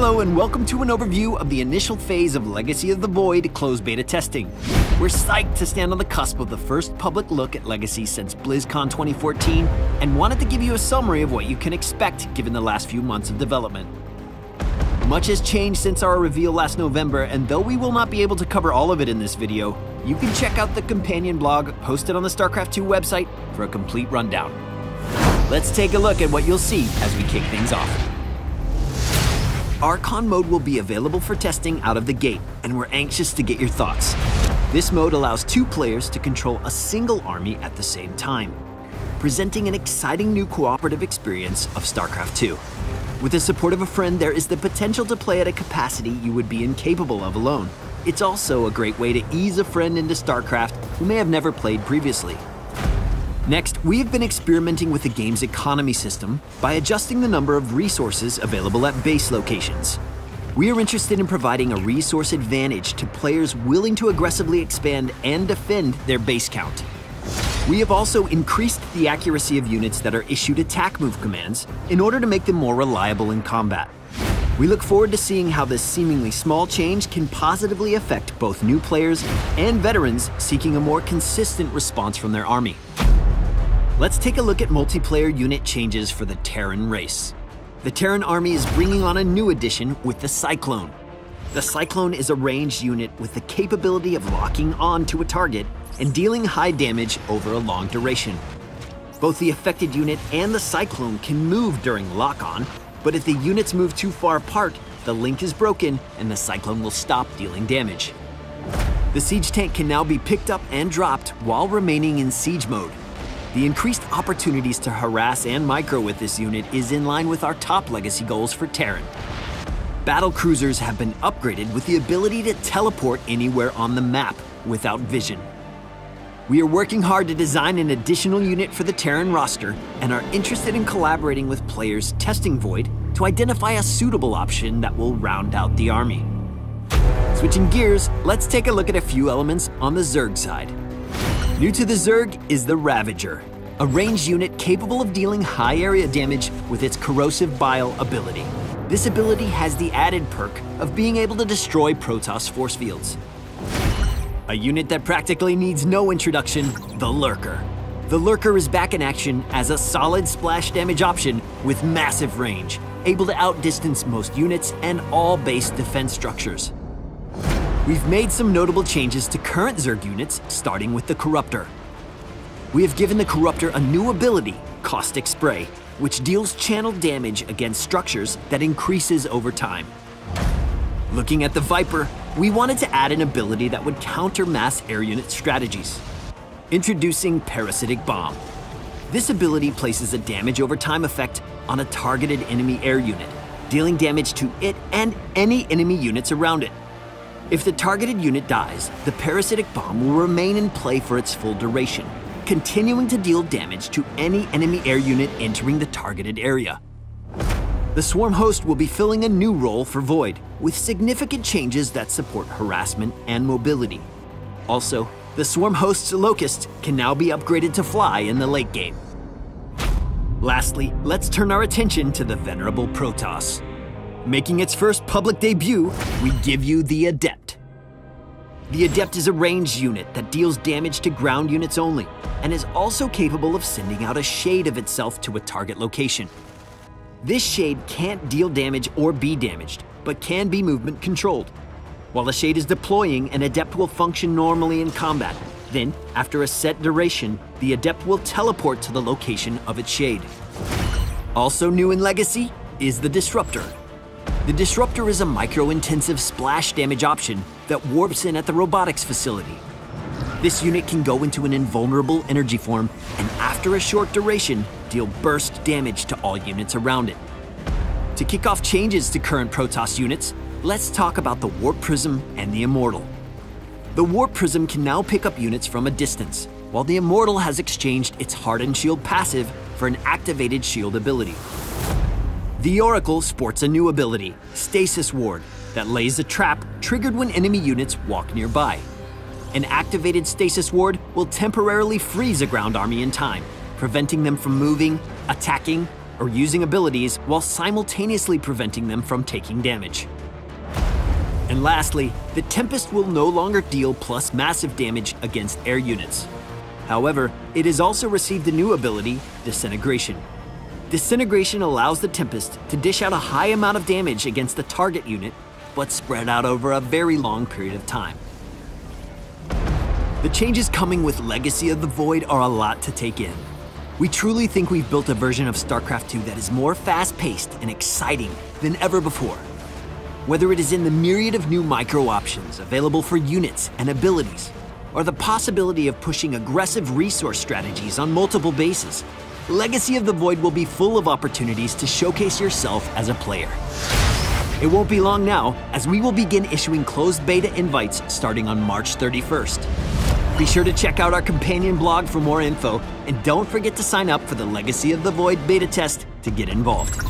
Hello and welcome to an overview of the initial phase of Legacy of the Void closed beta testing. We're psyched to stand on the cusp of the first public look at Legacy since BlizzCon 2014 and wanted to give you a summary of what you can expect given the last few months of development. Much has changed since our reveal last November, and though we will not be able to cover all of it in this video, you can check out the companion blog posted on the Starcraft II website for a complete rundown. Let's take a look at what you'll see as we kick things off. Archon mode will be available for testing out of the gate, and we're anxious to get your thoughts. This mode allows two players to control a single army at the same time, presenting an exciting new cooperative experience of Starcraft II. With the support of a friend, there is the potential to play at a capacity you would be incapable of alone. It's also a great way to ease a friend into StarCraft who may have never played previously. Next, we have been experimenting with the game's economy system by adjusting the number of resources available at base locations. We are interested in providing a resource advantage to players willing to aggressively expand and defend their base count. We have also increased the accuracy of units that are issued attack move commands in order to make them more reliable in combat. We look forward to seeing how this seemingly small change can positively affect both new players and veterans seeking a more consistent response from their army. Let's take a look at multiplayer unit changes for the Terran race. The Terran army is bringing on a new addition with the Cyclone. The Cyclone is a ranged unit with the capability of locking on to a target and dealing high damage over a long duration. Both the affected unit and the Cyclone can move during lock-on, but if the units move too far apart, the link is broken and the Cyclone will stop dealing damage. The siege tank can now be picked up and dropped while remaining in siege mode. The increased opportunities to harass and micro with this unit is in line with our top legacy goals for Terran. Battle cruisers have been upgraded with the ability to teleport anywhere on the map without vision. We are working hard to design an additional unit for the Terran roster and are interested in collaborating with players testing Void to identify a suitable option that will round out the army. Switching gears, let's take a look at a few elements on the Zerg side. New to the Zerg is the Ravager, a ranged unit capable of dealing high area damage with its corrosive bile ability. This ability has the added perk of being able to destroy Protoss force fields. A unit that practically needs no introduction, the Lurker. The Lurker is back in action as a solid splash damage option with massive range, able to outdistance most units and all base defense structures. We've made some notable changes to current Zerg units, starting with the Corruptor. We have given the Corruptor a new ability, Caustic Spray, which deals channel damage against structures that increases over time. Looking at the Viper, we wanted to add an ability that would counter mass air unit strategies. Introducing Parasitic Bomb. This ability places a damage over time effect on a targeted enemy air unit, dealing damage to it and any enemy units around it. If the targeted unit dies, the Parasitic Bomb will remain in play for its full duration, continuing to deal damage to any enemy air unit entering the targeted area. The Swarm Host will be filling a new role for Void, with significant changes that support harassment and mobility. Also, the Swarm Host's Locust can now be upgraded to fly in the late game. Lastly, let's turn our attention to the venerable Protoss. Making its first public debut, we give you the Adept. The Adept is a ranged unit that deals damage to ground units only, and is also capable of sending out a shade of itself to a target location. This shade can't deal damage or be damaged, but can be movement controlled. While the shade is deploying, an Adept will function normally in combat. Then, after a set duration, the Adept will teleport to the location of its shade. Also new in Legacy is the Disruptor. The Disruptor is a micro-intensive splash damage option that warps in at the robotics facility. This unit can go into an invulnerable energy form and after a short duration, deal burst damage to all units around it. To kick off changes to current Protoss units, let's talk about the Warp Prism and the Immortal. The Warp Prism can now pick up units from a distance, while the Immortal has exchanged its Hardened Shield passive for an activated shield ability. The Oracle sports a new ability, Stasis Ward, that lays a trap triggered when enemy units walk nearby. An activated Stasis Ward will temporarily freeze a ground army in time, preventing them from moving, attacking, or using abilities while simultaneously preventing them from taking damage. And lastly, the Tempest will no longer deal plus massive damage against air units. However, it has also received a new ability, Disintegration. Disintegration allows the Tempest to dish out a high amount of damage against the target unit, but spread out over a very long period of time. The changes coming with Legacy of the Void are a lot to take in. We truly think we've built a version of Starcraft II that is more fast-paced and exciting than ever before. Whether it is in the myriad of new micro options available for units and abilities, or the possibility of pushing aggressive resource strategies on multiple bases, Legacy of the Void will be full of opportunities to showcase yourself as a player. It won't be long now, as we will begin issuing closed beta invites starting on March 31st. Be sure to check out our companion blog for more info, and don't forget to sign up for the Legacy of the Void beta test to get involved.